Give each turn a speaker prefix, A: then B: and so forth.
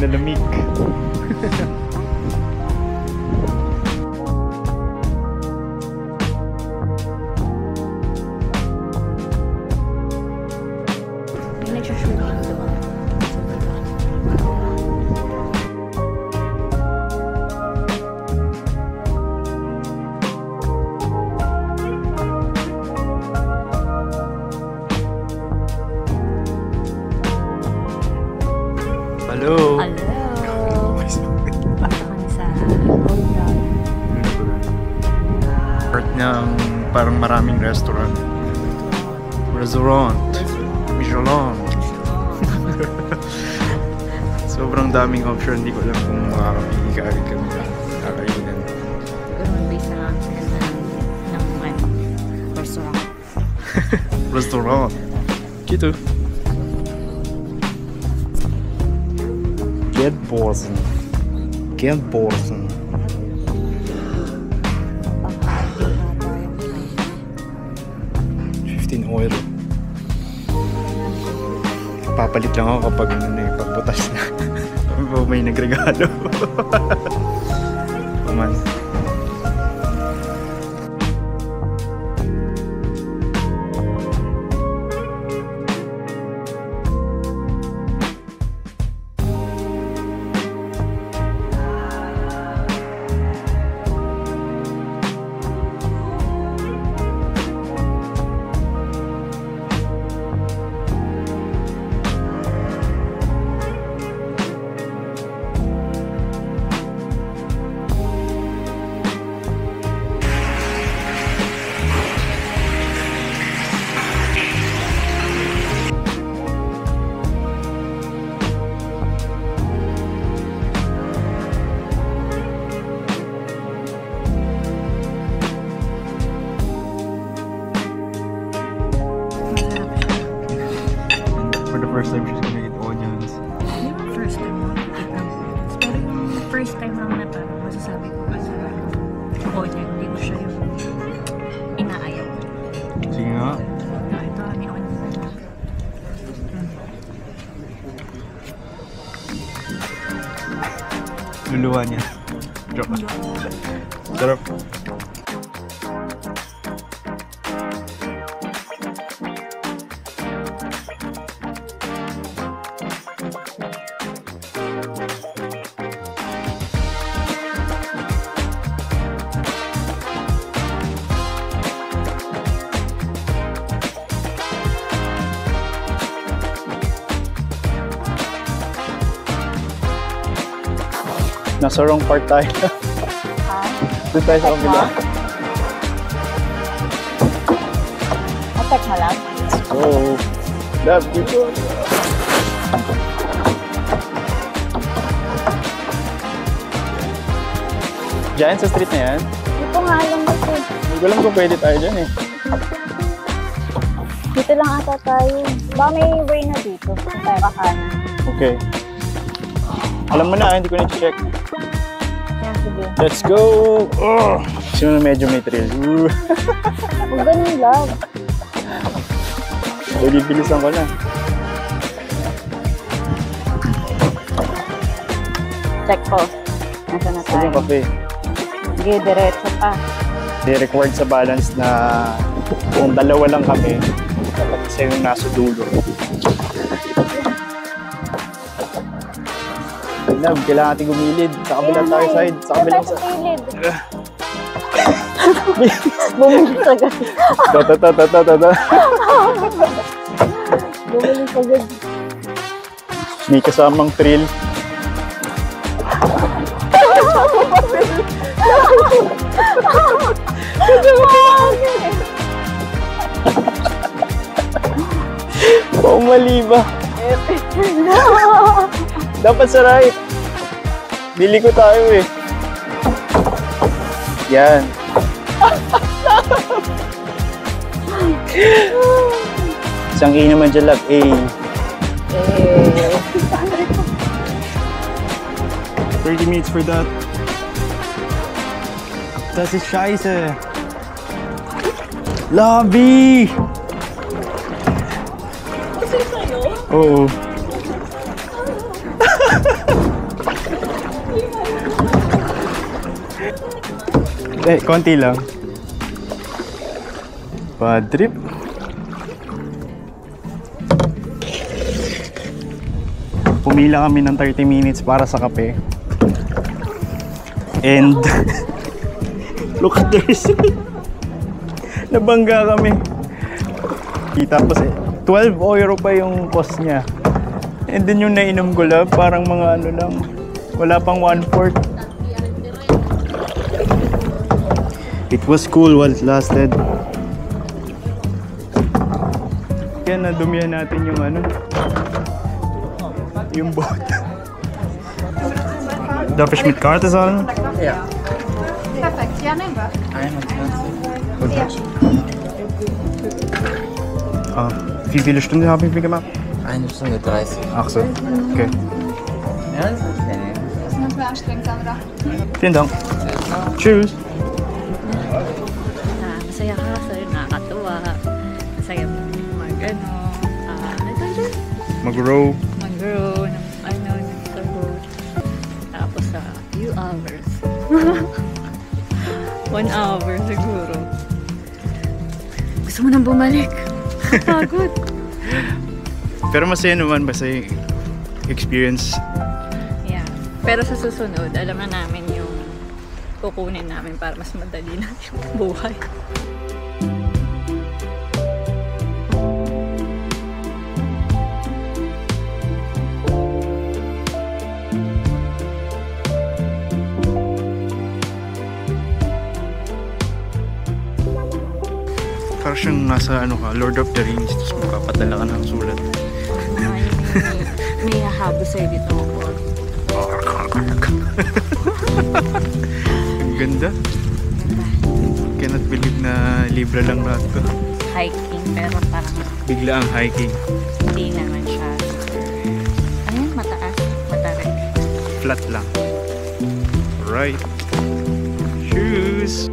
A: Lalamig. Hello!
B: Hello! Punta kami sa Golden.
A: Part ng parang maraming restaurant. Michelin. Sobrang daming option. Hindi ko alam kung makakapili ka agad kami na kakainan.
B: Siguro mag-base na lang sila ng restaurant.
A: Restaurant. Kito. Get Borsen. €15. Papalit lang ako kapag pagbutas na. May nagregalo. Kuman. First time she's gonna eat onions.
B: First time mo eat ng onions. Pero yung first time lang na parang masasabi ko kasi onion, hindi ko siya yung inaayaw.
A: Sige nga.
B: Ito kami onion.
A: Luluwa niya. Joke. Sarap. Nasa wrong part tayo.
B: Ha?
A: Doon tayo sa kabila.
B: Attack mo lang?
A: So, love dito. Diyan sa street na yan?
B: Dito nga lang ito.
A: Hindi ko alam kung pwede tayo dyan eh.
B: Dito lang ata tayo. Ba may way na dito? Tayo kakanan.
A: Okay. Alam mo na, hindi ko na-check.
B: Yan, sige.
A: Let's go! Oh! Sino na medyo may thrill?
B: Huwag ganun lang.
A: Bilisan ko na.
B: Check ko. Nasaan na
A: Saan
B: tayo?
A: yung cafe?
B: Sige, diretso pa.
A: Hindi required sa balance na kung dalawa lang kami, dapat isa yung nasa dulo. Love, kailangan natin gumilid. Sa kabilang tayo side. Sa kabilang side.
B: Bumili agad. Bumili agad.
A: May kasamang thrill. Mali ba? Dapat sa right. Bili ko tayo eh. Yan. Isang A naman dyan lang. A. 30 minutes for that. Das ist scheiße. Lobby! Oo. Konti lang. Bad trip. Pumila kami ng 30 minutes para sa kape. And look at the receipt. Nabangga kami. Tapos 12 euro pa yung cost niya. And then yung nainom ko lang, parang mga ano lang, wala pang 1/4. It was cool while it lasted. Kaya nadumihan natin yung ano, yung boat. Darf ich mit Karte zahlen?
C: Ja.
D: Perfekt, ja, nehmen wir.
C: 21.
A: Wie viele Stunden haben wir gemacht?
C: 1 Stunde 30.
A: Ach so, okay.
C: Ja, das ist okay.
D: Das ist manchmal anstrengend, Sandra.
A: Vielen Dank. Tschüss.
B: Masaya ka, sa'yo nakakatuwa. Masaya mag-ano,
A: Mag-row.
B: mag-grow, nag-sagot. Tapos sa few hours. 1 hour siguro. Gusto mo nang bumalik. Pagod.
A: Pero masaya naman, masaya yung experience.
B: Yeah. Pero sa susunod, alam na namin yung kukunin namin para mas madali na yung buhay.
A: Parang siyang nasa ano ka, Lord of the Rings, tapos magpapadala ka ng sulat.
B: May hahabo sa'yo dito ako.
A: Ang ganda. Cannot believe na libre lang lahat to.
B: Hiking, pero parang
A: Bigla ang hiking.
B: hindi naman siya. Ayun, mataas. Matarik.
A: Flat lang. Alright. Shoes.